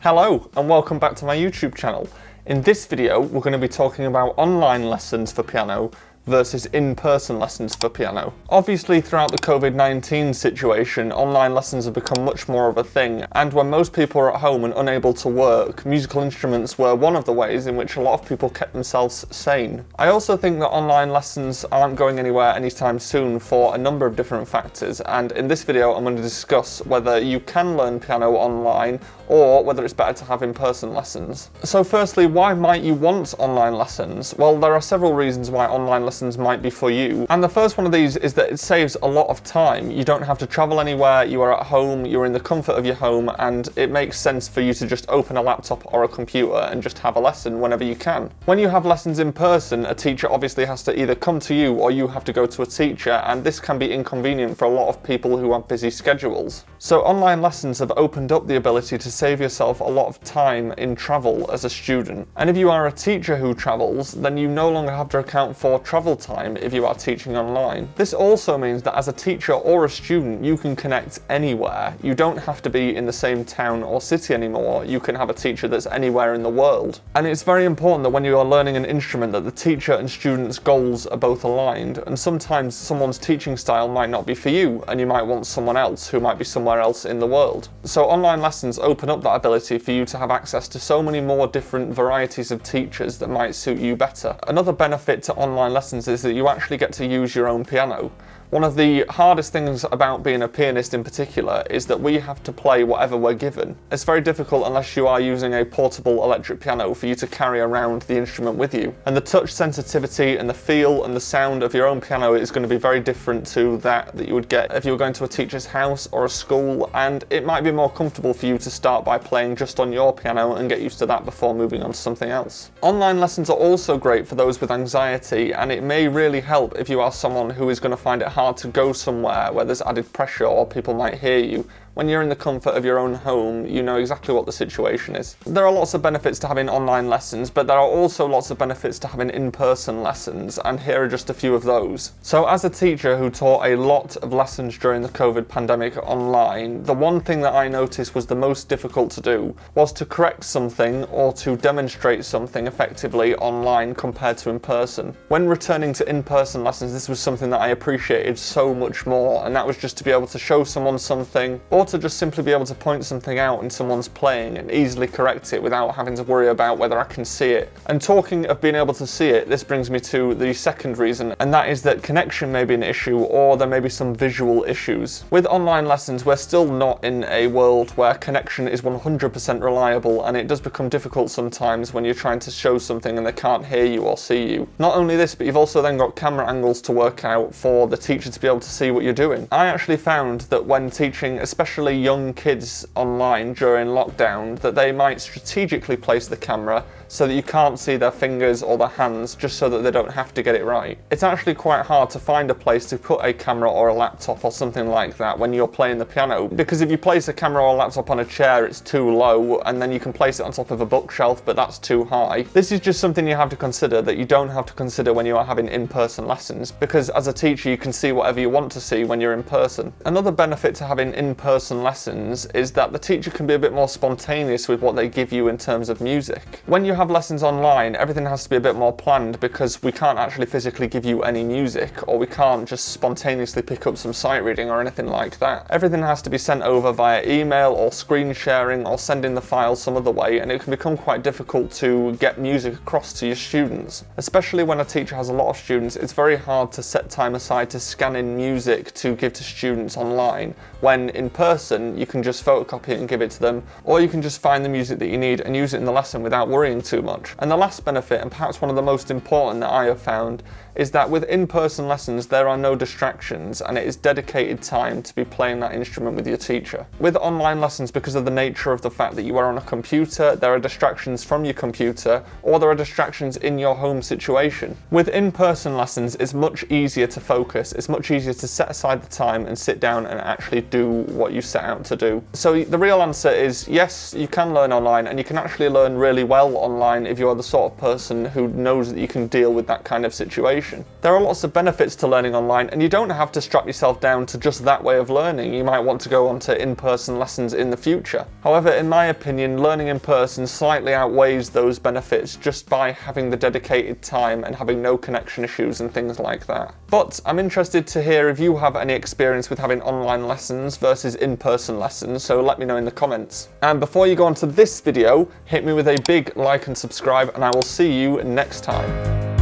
Hello and welcome back to my YouTube channel. In this video we're going to be talking about online lessons for piano versus in-person lessons for piano. Obviously throughout the COVID-19 situation, online lessons have become much more of a thing, and when most people are at home and unable to work, musical instruments were one of the ways in which a lot of people kept themselves sane. I also think that online lessons aren't going anywhere anytime soon for a number of different factors, and in this video I'm going to discuss whether you can learn piano online or whether it's better to have in-person lessons. So firstly, why might you want online lessons? Well, there are several reasons why online lessons might be for you, and the first one of these is that it saves a lot of time. You don't have to travel anywhere, you are at home, you're in the comfort of your home, and it makes sense for you to just open a laptop or a computer and just have a lesson whenever you can. When you have lessons in person, a teacher obviously has to either come to you or you have to go to a teacher, and this can be inconvenient for a lot of people who have busy schedules. So online lessons have opened up the ability to save yourself a lot of time in travel as a student. And if you are a teacher who travels, then you no longer have to account for travel time if you are teaching online. This also means that as a teacher or a student, you can connect anywhere. You don't have to be in the same town or city anymore. You can have a teacher that's anywhere in the world. And it's very important that when you are learning an instrument that the teacher and student's goals are both aligned, and sometimes someone's teaching style might not be for you, and you might want someone else who might be somewhere else in the world. So online lessons open up that ability for you to have access to so many more different varieties of teachers that might suit you better. Another benefit to online lessons is that you actually get to use your own piano. One of the hardest things about being a pianist in particular is that we have to play whatever we're given. It's very difficult unless you are using a portable electric piano for you to carry around the instrument with you. And the touch sensitivity and the feel and the sound of your own piano is going to be very different to that you would get if you were going to a teacher's house or a school, and it might be more comfortable for you to start by playing just on your piano and get used to that before moving on to something else. Online lessons are also great for those with anxiety, and it may really help if you are someone who is going to find it hard to go somewhere where there's added pressure or people might hear you. When you're in the comfort of your own home, you know exactly what the situation is. There are lots of benefits to having online lessons, but there are also lots of benefits to having in-person lessons, and here are just a few of those. So as a teacher who taught a lot of lessons during the COVID pandemic online, the one thing that I noticed was the most difficult to do was to correct something or to demonstrate something effectively online compared to in person. When returning to in-person lessons, this was something that I appreciated so much more, and that was just to be able to show someone something, or to just simply be able to point something out in someone's playing and easily correct it without having to worry about whether I can see it. And talking of being able to see it, this brings me to the second reason, and that is that connection may be an issue, or there may be some visual issues. With online lessons, we're still not in a world where connection is 100% reliable, and it does become difficult sometimes when you're trying to show something and they can't hear you or see you. Not only this, but you've also then got camera angles to work out for the teacher to be able to see what you're doing. I actually found that when teaching, especially young kids online during lockdown, that they might strategically place the camera so that you can't see their fingers or their hands, just so that they don't have to get it right. It's actually quite hard to find a place to put a camera or a laptop or something like that when you're playing the piano, because if you place a camera or a laptop on a chair, it's too low, and then you can place it on top of a bookshelf, but that's too high. This is just something you have to consider that you don't have to consider when you are having in-person lessons, because as a teacher you can see whatever you want to see when you're in person. Another benefit to having in-person lessons is that the teacher can be a bit more spontaneous with what they give you in terms of music. When you have lessons online, everything has to be a bit more planned, because we can't actually physically give you any music, or we can't just spontaneously pick up some sight reading or anything like that. Everything has to be sent over via email or screen sharing or sending the file some other way, and it can become quite difficult to get music across to your students. Especially when a teacher has a lot of students, it's very hard to set time aside to scan in music to give to students online, when in person you can just photocopy it and give it to them, or you can just find the music that you need and use it in the lesson without worrying too much. And the last benefit, and perhaps one of the most important that I have found, is that with in-person lessons there are no distractions, and it is dedicated time to be playing that instrument with your teacher. With online lessons, because of the nature of the fact that you are on a computer, there are distractions from your computer, or there are distractions in your home situation. With in-person lessons, it's much easier to focus, it's much easier to set aside the time and sit down and actually do what you set out to do. So the real answer is yes, you can learn online, and you can actually learn really well online if you're the sort of person who knows that you can deal with that kind of situation. There are lots of benefits to learning online, and you don't have to strap yourself down to just that way of learning. You might want to go on to in-person lessons in the future. However, in my opinion, learning in person slightly outweighs those benefits just by having the dedicated time and having no connection issues and things like that. But I'm interested to hear if you have any experience with having online lessons versus in-person lessons, so let me know in the comments. And before you go on to this video, hit me with a big like and subscribe, and I will see you next time.